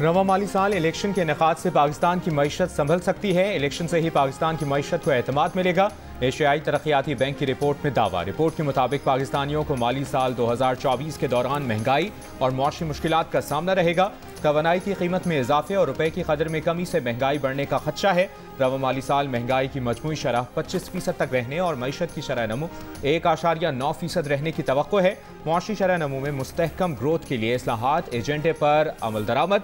रवा माली साल इलेक्शन के इनेकाद से पाकिस्तान की मईशत संभल सकती है। इलेक्शन से ही पाकिस्तान की मईशत को एतमाद मिलेगा। एशियाई तरक्याती बैंक की रिपोर्ट में दावा। रिपोर्ट के मुताबिक पाकिस्तानियों को माली साल 2024 के दौरान महंगाई और मौसमी मुश्किलात का सामना रहेगा। तवानाई की कीमत में इजाफे और रुपए की कदर में कमी से महंगाई बढ़ने का खदशा है। रवा माली साल महंगाई की मजमूई शरह 25% तक रहने और मईशत की शरह नमू 1.9% रहने की तवक्को है। मुआशी शरह नमू में मुस्तहकम ग्रोथ के लिए इस्लाहात एजेंडे पर अमल दरामद।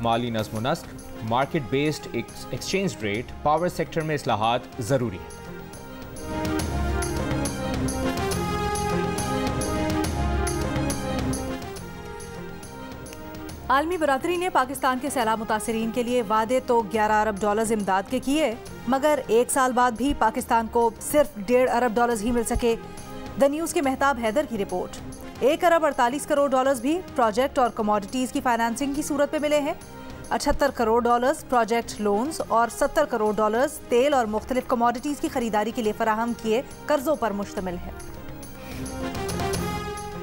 माली नज़्म व नस्क, market based exchange rate, power sector में इस्लाहात ज़रूरी है। आलमी बरादरी ने पाकिस्तान के सैलाब मुतासरीन के लिए वादे तो 11 अरब डॉलर्स इमदाद के किए, मगर एक साल बाद भी पाकिस्तान को सिर्फ 1.5 अरब डॉलर्स ही मिल सके। द न्यूज़ के मेहताब हैदर की रिपोर्ट। 1 अरब 48 करोड़ डॉलर्स भी प्रोजेक्ट और कमोडिटीज़ की फाइनेंसिंग की सूरत में मिले हैं। 78 करोड़ डॉलर्स प्रोजेक्ट लोन्स और 70 करोड़ डॉलर्स तेल और मुख्तलिफ कमोडिटीज़ की खरीदारी के लिए फराहम किए कर्जों पर मुश्तमिल है।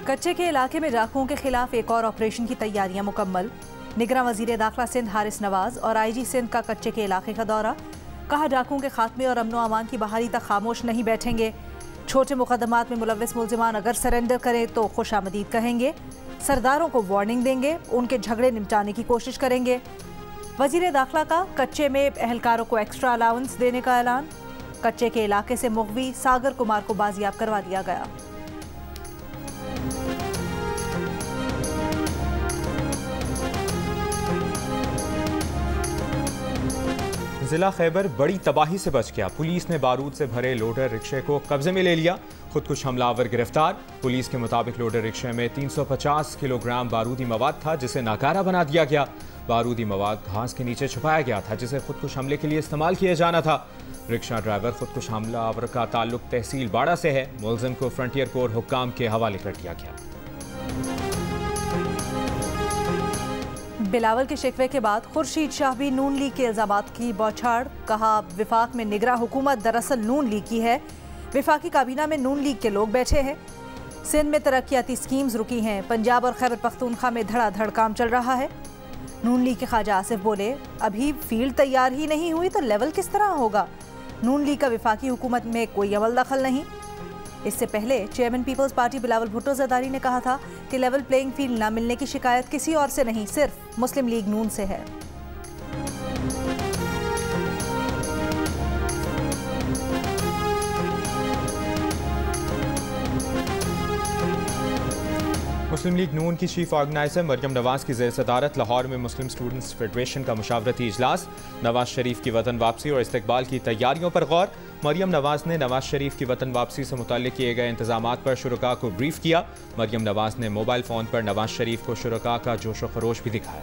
कच्चे के इलाके में डाकुओं के खिलाफ एक और ऑपरेशन की तैयारियां मुकम्मल। निगरान वजीर दाखिला सिंध हारिस नवाज और IG सिंध का कच्चे के इलाके का दौरा। कहा, डाकुओं के खात्मे और अमनो अमान की बहाली तक खामोश नहीं बैठेंगे। छोटे मुकदमात में मुलव्विस मुल्जिमान अगर सरेंडर करें तो खुशामदीद कहेंगे। सरदारों को वार्निंग देंगे, उनके झगड़े निपटाने की कोशिश करेंगे। वजीर दाखिला का कच्चे में एहलकारों को एक्स्ट्रा अलाउंस देने का ऐलान। कच्चे के इलाके से मुगवी सागर कुमार को बाजियाब करवा लिया गया। जिला खैबर बड़ी तबाही से बच गया। पुलिस ने बारूद से भरे लोडर रिक्शे को कब्जे में ले लिया। खुदकुश हमलावर गिरफ्तार। पुलिस के मुताबिक लोडर रिक्शे में 350 किलोग्राम बारूदी मवाद था, जिसे नाकारा बना दिया गया। बारूदी मवाद घास के नीचे छुपाया गया था, जिसे खुदकुश हमले के लिए इस्तेमाल किया जाना था। रिक्शा ड्राइवर खुदकुश हमलावर का ताल्लुक तहसील बाड़ा से है। मुलजिम को फ्रंटियर कोर्ट हुक्काम के हवाले कर दिया गया। बिलावल के शिकवे के बाद खुर्शीद शाह भी नून लीग के इल्जामात की बौछार। कहा, विफाक में निगरां हुकूमत दरअसल नून लीग की है। विफाकी काबीना में नून लीग के लोग बैठे हैं। सिंध में तरक्याती स्कीम्स रुकी हैं। पंजाब और खैबर पख्तूनख्वा में धड़ाधड़ काम चल रहा है। नून लीग के ख्वाजा आसिफ बोले, अभी फील्ड तैयार ही नहीं हुई तो लेवल किस तरह होगा। नून लीग का विफाकी हुकूमत में कोई अमल दखल नहीं। इससे पहले chairman Peoples Party Bilawal Bhutto Zardari ने कहा था कि लेवल प्लेइंग फील्ड न मिलने की शिकायत किसी और से नहीं, सिर्फ मुस्लिम लीग नून से है। मुस्लिम लीग नून की चीफ ऑर्गेनाइजर मरियम नवाज की ज़ेर सदारत लाहौर में मुस्लिम स्टूडेंट्स फेडरेशन का मुशावरती इजलास। नवाज शरीफ की वतन वापसी और इस्तकबाल की तैयारियों पर गौर। मरियम नवाज ने नवाज शरीफ की वतन वापसी से मुतल्लिक किए गए इंतजामात पर शुरका को ब्रीफ किया। मरियम नवाज ने मोबाइल फ़ोन पर नवाज शरीफ को शुरका का जोश व खरोश भी दिखाया।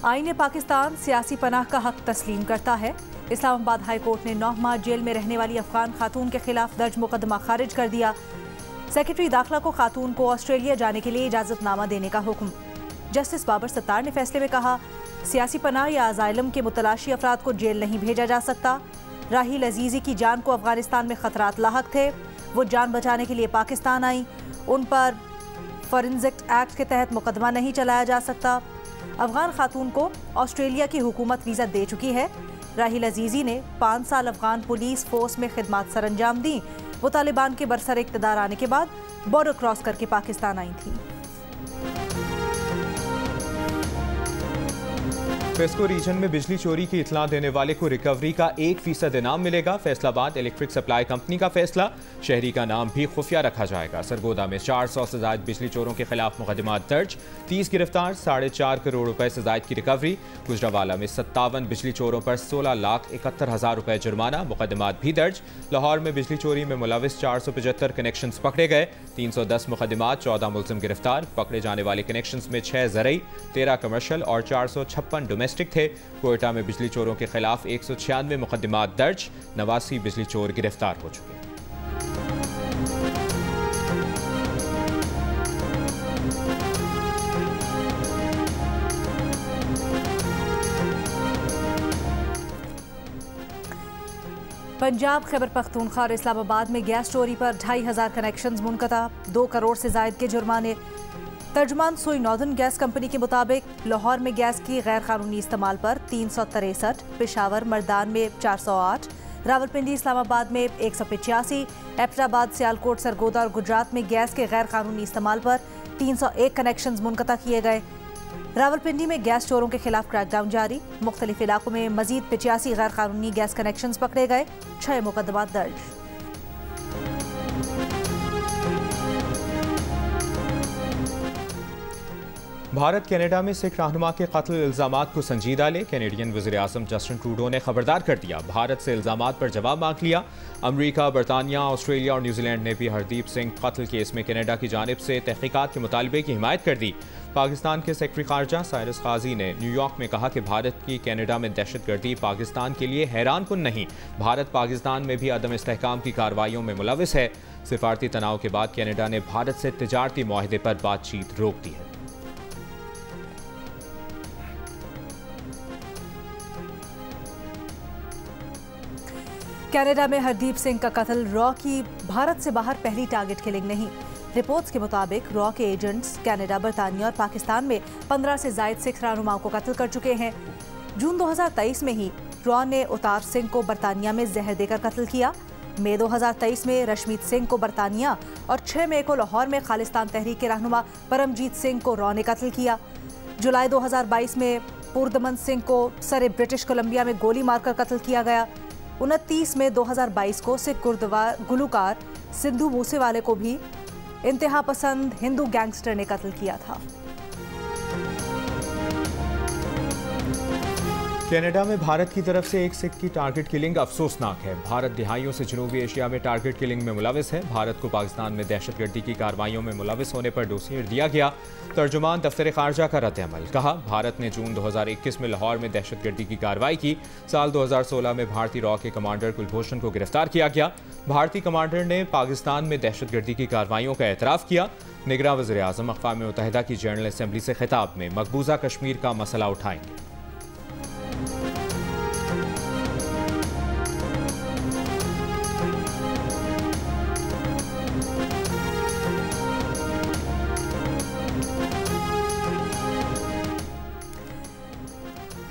आईन पाकिस्तान सियासी पनाह का हक तस्लीम करता है। इस्लामाबाद हाई कोर्ट ने 9 माह जेल में रहने वाली अफगान खातून के खिलाफ दर्ज मुकदमा खारिज कर दिया। सेक्रेटरी दाखिला को खातून को ऑस्ट्रेलिया जाने के लिए इजाजतनामा देने का हुक्म। जस्टिस बाबर सत्तार ने फैसले में कहा, सियासी पनाह या अजाइलम के मुतलाशी अफराद को जेल नहीं भेजा जा सकता। राहील अजीज़ी की जान को अफगानिस्तान में खतरात लाहक थे। वो जान बचाने के लिए पाकिस्तान आई। उन पर फॉरेंसिक एक्ट के तहत मुकदमा नहीं चलाया जा सकता। अफगान खातून को ऑस्ट्रेलिया की हुकूमत वीज़ा दे चुकी है। राहील अजीज़ी ने 5 साल अफगान पुलिस फोर्स में खिदमत सरअंजाम दी। वो तालिबान के बरसर इक़्तिदार आने के बाद बॉर्डर क्रॉस करके पाकिस्तान आई थी। फेस्को रीजन में बिजली चोरी की इतला देने वाले को रिकवरी का 1% इनाम मिलेगा। फैसलाबाद इलेक्ट्रिक सप्लाई कंपनी का फैसला। शहरी का नाम भी खुफिया रखा जाएगा। सरगोदा में 400 से ज्यादा बिजली चोरों के खिलाफ मुकदमात दर्ज। 30 गिरफ्तार, 4.5 करोड़ रुपए से ज्यादा की रिकवरी। गुजरावाला में 57 बिजली चोरों पर 16,71,000 रुपए जुर्माना। मुकदमात भी दर्ज। लाहौर में बिजली चोरी में मुलविस 475 कनेक्शन पकड़े गए। 310 मुकदमात, 14 मुलजिम गिरफ्तार। पकड़े जाने वाले कनेक्शन में 6 ज़रई, 13 कमर्शल और 456 डोमेस्टिक थे। कोयटा में बिजली चोरों के खिलाफ 196 मुकदमात दर्ज। 89 बिजली चोर गिरफ्तार हो चुके। पंजाब, खैबर पख्तूनख्वा और इस्लामाबाद में गैस चोरी पर 2500 कनेक्शंस मुनक़ता, 2 करोड़ से जायद के जुर्माने। तर्जुमान सोई नॉर्दर्न गैस कंपनी के मुताबिक लाहौर में गैस की गैर कानूनी इस्तेमाल पर 363, पेशावर मर्दान में 408, रावलपिंडी इस्लामाबाद में 185, एबटाबाद, सियालकोट, सरगोदा और गुजरात में गैस के गैर कानूनी इस्तेमाल पर 301 कनेक्शंस मुनक़ता किए गए। रावलपिंडी में गैस चोरों के खिलाफ क्रैकडाउन जारी, मुख्तलिफ इलाकों में मजीद 85 गैर कानूनी गैस कनेक्शंस पकड़े गए, 6 मुकदमा दर्ज। भारत कनाडा में सिख रहनुमा के कत्ल इल्जामात को संजीदा ले कैनेडियन वज़ीर-ए-आज़म जस्टिन ट्रूडो ने खबरदार कर दिया। भारत से इल्जामात पर जवाब मांग लिया। अमरीका, बरतानिया, ऑस्ट्रेलिया और न्यूजीलैंड ने भी हरदीप सिंह कत्ल केस में कनाडा की जानिब से तहकीकात के मुतालबे की हिमायत कर दी। पाकिस्तान के सेक्रेटरी खारजा साइरस काजी ने न्यूयॉर्क में कहा कि भारत की कनाडा में दहशतगर्दी पाकिस्तान के लिए हैरान कुन नहीं, भारत पाकिस्तान में भी अदम इस्तेहकाम की कार्रवाइयों में मुलविस है। सिफारती तनाव के बाद कनाडा ने भारत से तिजारती मुआहदे पर बातचीत रोक दी है। कनाडा में हरदीप सिंह का कत्ल रॉ की भारत से बाहर पहली टारगेट किलिंग नहीं। रिपोर्ट्स के मुताबिक रॉ के एजेंट्स कनाडा, बरतानिया और पाकिस्तान में 15 से जायद सिख रहनुमाओं को कत्ल कर चुके हैं। जून 2023 में ही रॉ ने उतार सिंह को बरतानिया में जहर देकर कत्ल किया। मई 2023 में रशमीत सिंह को बरतानिया और 6 मई को लाहौर में खालिस्तान तहरीक के रहनुमा परमजीत सिंह को रॉ ने कत्ल किया। जुलाई 2022 में पुरदमन सिंह को सरे ब्रिटिश कोलंबिया में गोली मारकर कत्ल किया गया। 29 मई 2022 को सिख गुलूकार सिद्धू मूसेवाले को भी इंतहा पसंद हिंदू गैंगस्टर ने कत्ल किया था। कनाडा में भारत की तरफ से एक सिख की टारगेट किलिंग अफसोसनाक है। भारत दिहाइयों से जनूबी एशिया में टारगेट किलिंग में मुलविस है। भारत को पाकिस्तान में दहशतगर्दी की कार्रवाइयों में मुलविस होने पर डोसियर दिया गया। तर्जुमान दफ्तर खारजा का रद्द-ए-अमल, कहा भारत ने जून 2021 में लाहौर में दहशतगर्दी की कार्रवाई की। साल 2016 में भारतीय रॉ के कमांडर कुलभूषण को गिरफ्तार किया गया। भारतीय कमांडर ने पाकिस्तान में दहशतगर्दी की कार्रवाइयों का एतराफ़ किया। निगरान वज़ीर-ए-आज़म अक़वाम मुत्तहिदा की जनरल असम्बली से खिताब में मकबूजा कश्मीर का मसला उठाएंगे।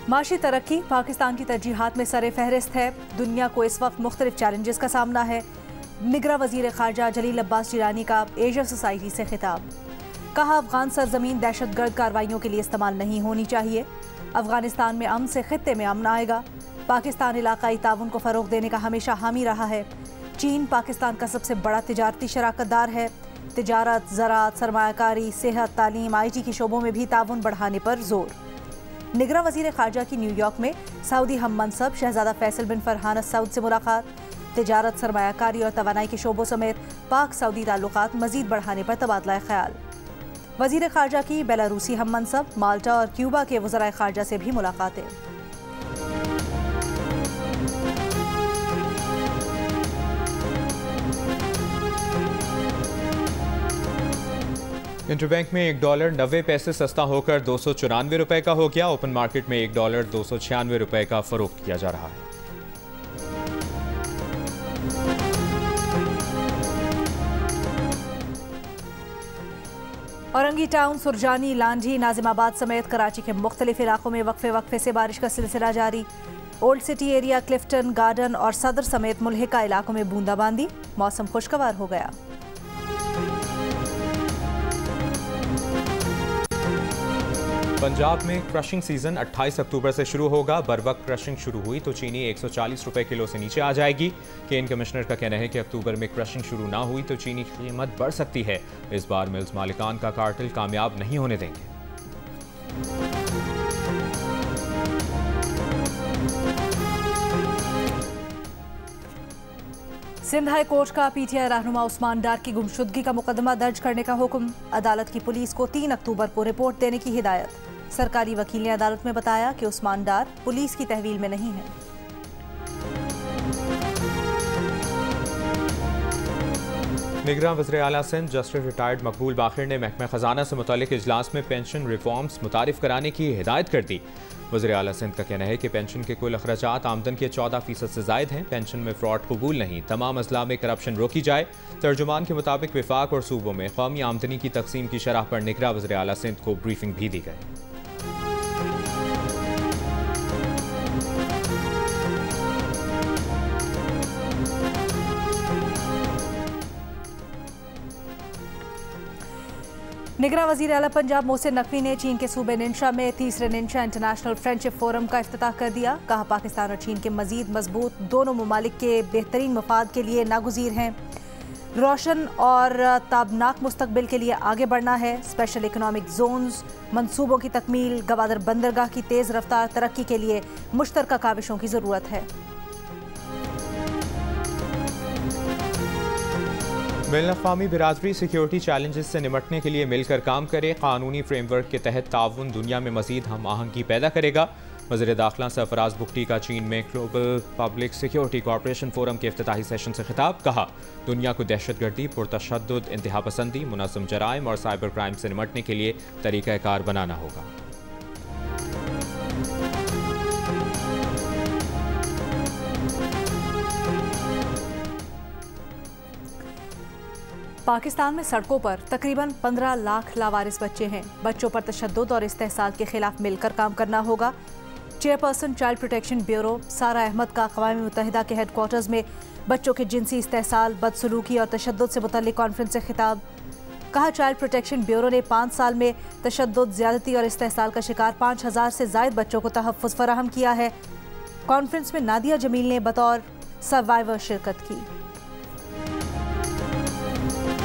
माशी तरक्की पाकिस्तान की तरजीहात में सरे फहरिस्त है। दुनिया को इस वक्त मुख्तलिफ चैलेंजेस का सामना है। निगरान वज़ीर ख़ारजा जलील अब्बास जिलानी का एशिया सोसाइटी से खिताब, कहा अफगान सरजमीन दहशतगर्द कार्रवाइयों के लिए इस्तेमाल नहीं होनी चाहिए। अफगानिस्तान में अमन से खित्ते में अमन आएगा। पाकिस्तान इलाकाई ताउन को फ़रोग देने का हमेशा हामी रहा है। चीन पाकिस्तान का सबसे बड़ा तिजारती शराकतदार है। तिजारत, ज़राअत, सरमायाकारी, सेहत, तालीम, IT के शोबों में भी ताउन बढ़ाने पर जोर। निगरान वज़ीर ख़ारजा की न्यूयॉर्क में सऊदी हम मनसब शहजादा फैसल बिन फरहान सऊद से मुलाकात। तिजारत, सरमायाकारी और तवानाई के शोबों समेत पाक सऊदी ताल्लुकात मज़ीद बढ़ाने पर तबादला ख्याल। वज़ीर ख़ारजा की बेलारूसी हम मनसब, माल्टा और क्यूबा के वज़राए ख़ारजा से भी मुलाकातें। इंटरबैंक में $1 90 पैसे सस्ता होकर 294 रुपए का हो गया। ओपन मार्केट में $1 296 रुपए का फरोख्त किया जा रहा है। औरंगी टाउन, सुरजानी, लांझी, नाजिमाबाद समेत कराची के मुख्तलिफ इलाकों में वक्फे से बारिश का सिलसिला जारी। Old city area, Clifton garden और सदर समेत मुल्हिका इलाकों में बूंदाबांदी। मौसम खुशगवार हो गया। पंजाब में क्रशिंग सीजन 28 अक्टूबर से शुरू होगा। बर वक्त क्रशिंग शुरू हुई तो चीनी 140 रुपए किलो से नीचे आ जाएगी। केन कमिश्नर का कहना है कि अक्टूबर में क्रशिंग शुरू ना हुई तो चीनी की कीमत बढ़ सकती है। इस बार मिल्स मालिकान का कार्टेल कामयाब नहीं होने देंगे। सिंध हाई कोर्ट का PTI रहनुमा उस्मान डार की गुमशुदगी का मुकदमा दर्ज करने का हुक्म। अदालत की पुलिस को 3 अक्टूबर को रिपोर्ट देने की हिदायत। सरकारी वकील ने अदालत में बताया कि उस्मान डार पुलिस की तहवील में नहीं है। निगरान वज़ीर आला सिंध जस्टिस रिटायर्ड मकबूल बाखिर ने महकमा खजाना से मुतालिक इजलास में पेंशन रिफॉर्म्स मुतारिफ कराने की हिदायत कर दी। वज़ीर आला सिंध का कहना है कि पेंशन के कुल अखराजात आमदन के 14% से जायद हैं। पेंशन में फ्रॉड कबूल नहीं, तमाम अजला में करप्शन रोकी जाए। तर्जुमान के मुताबिक विफाक और सूबों में कौमी आमदनी की तकसीम की शरह पर निगरान वज़ीर आला सिंध को ब्रीफिंग भी दी गई। निगरान वज़ीर आला पंजाब मोहसिन नकवी ने चीन के सूबे निंशा में तीसरे निंशा इंटरनेशनल फ्रेंडशिप फोरम का इफ्तिताह कर दिया। कहा पाकिस्तान और चीन के मजीद मजबूत दोनों ममालिक के बेहतरीन मफाद के लिए नागुज़ीर हैं। रोशन और ताबनाक मुस्तकबिल के लिए आगे बढ़ना है। स्पेशल इकनॉमिक जोन्स मंसूबों की तकमील, गवादर बंदरगाह की तेज़ रफ्तार तरक्की के लिए मुश्तरका काविशों की ज़रूरत है। बैनुल-अक़वामी बिरादरी सिक्योरिटी चैलेंजेस से निपटने के लिए मिलकर काम करे। कानूनी फ्रेमवर्क के तहत ताउन दुनिया में मजीद हम आहंगी पैदा करेगा। वज़ीर दाखिला सरफराज बुख्ती का चीन में global public security corporation forum के इफ्तिताही सेशन से खिताब। कहा दुनिया को दहशतगर्दी, पुरतशद्दुद, इंतहा पसंदी, मुनज़्ज़म जराइम और साइबर क्राइम से निपटने के लिए तरीक़ाकार बनाना होगा। पाकिस्तान में सड़कों पर तकरीबन 15 लाख लावारिस बच्चे हैं। बच्चों पर तशद्दुद और इस्तेहसाल के खिलाफ मिलकर काम करना होगा। चेयरपर्सन चाइल्ड प्रोटेक्शन ब्यूरो सारा अहमद का अक़वाम मुत्तहिदा के हेडक्वार्टर्स में बच्चों के जिनसी इस्तेहसाल, बदसलूकी और तशद्दुद से मुतल्लिक़ कॉन्फ्रेंस से खिताब। कहा चाइल्ड प्रोटेक्शन ब्यूरो ने 5 साल में तशद्दुद, ज़्यादती और इस्तेहसाल का शिकार 5000 से ज़ायद बच्चों को तहफ़्फ़ुज़ फराहम किया है। कॉन्फ्रेंस में नादिया जमील ने बतौर सर्वाइवर शिरकत की।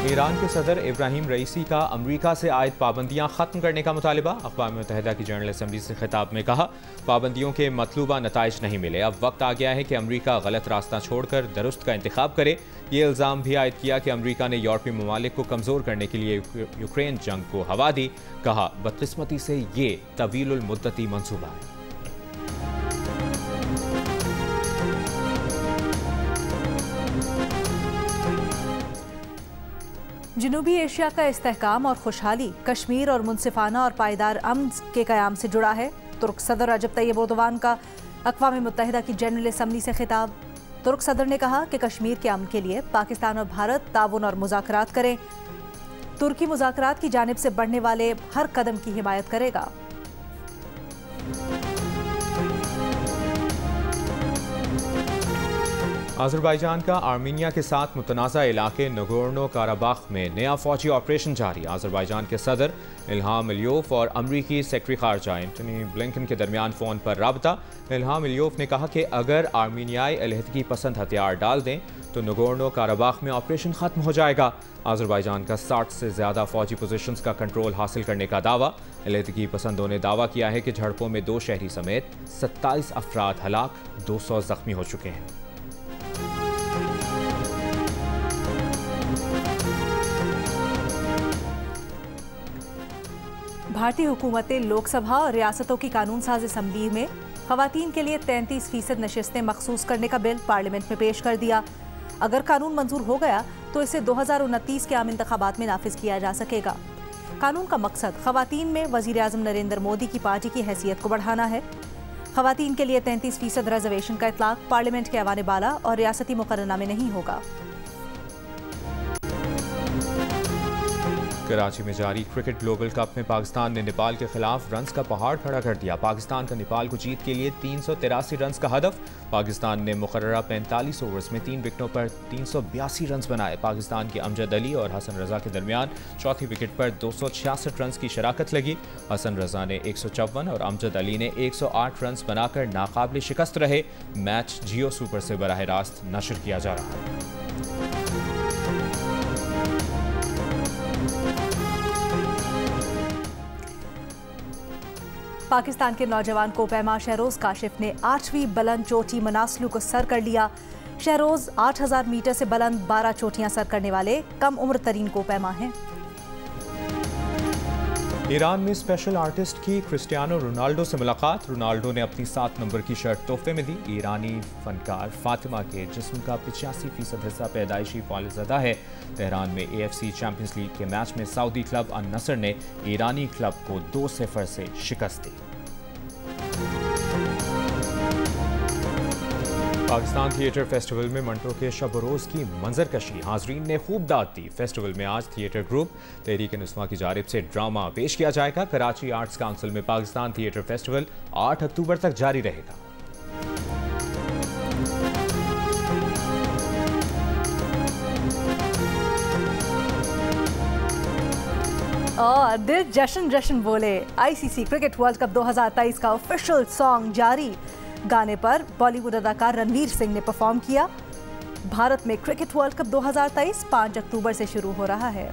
ईरान के सदर इब्राहिम रईसी का अमरीका से आयद पाबंदियां ख़त्म करने का मुतालिबा। अक़वाम मुत्तहिदा की जनरल असम्बली से खिताब में कहा पाबंदियों के मतलूबा नताइज नहीं मिले। अब वक्त आ गया है कि अमरीका गलत रास्ता छोड़कर दुरुस्त का इंतखाब करे। ये इल्ज़ाम भी आयद किया कि अमरीका ने यूरोपीय ममालिक को कमज़ोर करने के लिए यूक्रेन जंग को हवा दी। कहा बदकिस्मती से ये तवीलुल मुद्दती मंसूबा है। जनूबी एशिया का इस्तेहकाम और खुशहाली कश्मीर और मुनसिफाना और पायदार अमन के क़याम से जुड़ा है। तुर्क सदर रजब तैयब एर्दोगान का अक़वाम मुत्तहिदा की जनरल असम्बली से खिताब। तुर्क सदर ने कहा कि कश्मीर के अमन के लिए पाकिस्तान और भारत ताउन और मुज़ाकरात करें। तुर्की मुज़ाकरात की जानिब से बढ़ने वाले हर कदम की हिमायत करेगा। आज़रबाईजान का आर्मीनिया के साथ मुतनाज़ा इलाके नगोर्नो काराबाख में नया फौजी ऑपरेशन जारी। आज़रबाईजान के सदर इल्हाम अलियोव और अमरीकी सेक्रेटरी ख़ारजा एंटनी ब्लिंकन के दरमियान फ़ोन पर राबता। इल्हाम अलियोव ने कहा कि अगर आर्मीनियाई अलहदगी पसंद हथियार डाल दें तो नगोर्नो काराबाख में ऑपरेशन ख़त्म हो जाएगा। आज़रबाईजान का 60 से ज़्यादा फौजी पोजीशंस का कंट्रोल हासिल करने का दावा। अलहदगी पसंदों ने दावा किया है कि झड़पों में 2 शहरी समेत 27 अफराद हलाक, 200 ज़ख्मी हो चुके हैं। भारतीय हुकूमतें लोकसभा और रियासतों की कानून साज असम्बली में ख़वातीन के लिए 33% नशिस्तें मखसूस करने का बिल पार्लियामेंट में पेश कर दिया। अगर कानून मंजूर हो गया तो इसे 2029 के आम इंतखाबात में नाफिज किया जा सकेगा। कानून का मकसद ख़वातीन में वज़ीर आज़म नरेंद्र मोदी की पार्टी की हैसियत को बढ़ाना है। ख़वातीन के लिए 33% रिजर्वेशन का इतलाक़ पार्लियामेंट के ऐवान बाला और रियासती मुकर्रना में नहीं होगा। कराची में जारी क्रिकेट ग्लोबल कप में पाकिस्तान ने नेपाल के खिलाफ रन्स का पहाड़ खड़ा कर दिया। पाकिस्तान का नेपाल को जीत के लिए 383 रन्स का हदफ। पाकिस्तान ने मुकर्ररा 45 ओवर्स में 3 विकेटों पर 382 रन्स बनाए। पाकिस्तान के अमजद अली और हसन रजा के दरमियान चौथी विकेट पर 266 रन्स की शराकत लगी। हसन रजा ने 154 और अमजद अली ने 108 रन्स बनाकर नाकाबिल शिकस्त रहे। मैच जियो सुपर से बराह रास्त नशर किया जा रहा है। पाकिस्तान के नौजवान कोपैमा शहरोज काशिफ ने 8वीं बुलंद चोटी मनासलू को सर कर लिया। शहरोज 8000 मीटर से बुलंद 12 चोटियां सर करने वाले कम उम्र तरीन कोपैमा हैं। ईरान में स्पेशल आर्टिस्ट की क्रिस्टियानो रोनाल्डो से मुलाकात। रोनाल्डो ने अपनी 7 नंबर की शर्ट तोहफे में दी। ईरानी फनकार फातिमा के जिस्म का 85% हिस्सा पैदाइशी फालिज़दा है। तेहरान में AFC चैंपियंस लीग के मैच में सऊदी क्लब अन नसर ने ईरानी क्लब को 2-0 से शिकस्त दी। पाकिस्तान थिएटर फेस्टिवल में मंटो के शब-ओ-रोज़ की मंजरकशी हाजरीन ने खूब दाद दी। फेस्टिवल में आज थिएटर ग्रुप तहरीक-ए-नुस्वा की जानिब से ड्रामा पेश किया जाएगा। कराची आर्ट्स काउंसिल में पाकिस्तान थिएटर फेस्टिवल 8 अक्टूबर तक जारी रहेगा। और दिल जश्न जश्न बोले। ICC क्रिकेट वर्ल्ड कप 2023 का ऑफिशियल सॉन्ग जारी। गाने पर बॉलीवुड अदाकार रणवीर सिंह ने परफॉर्म किया। भारत में क्रिकेट वर्ल्ड कप 2023 5 अक्टूबर से शुरू हो रहा है।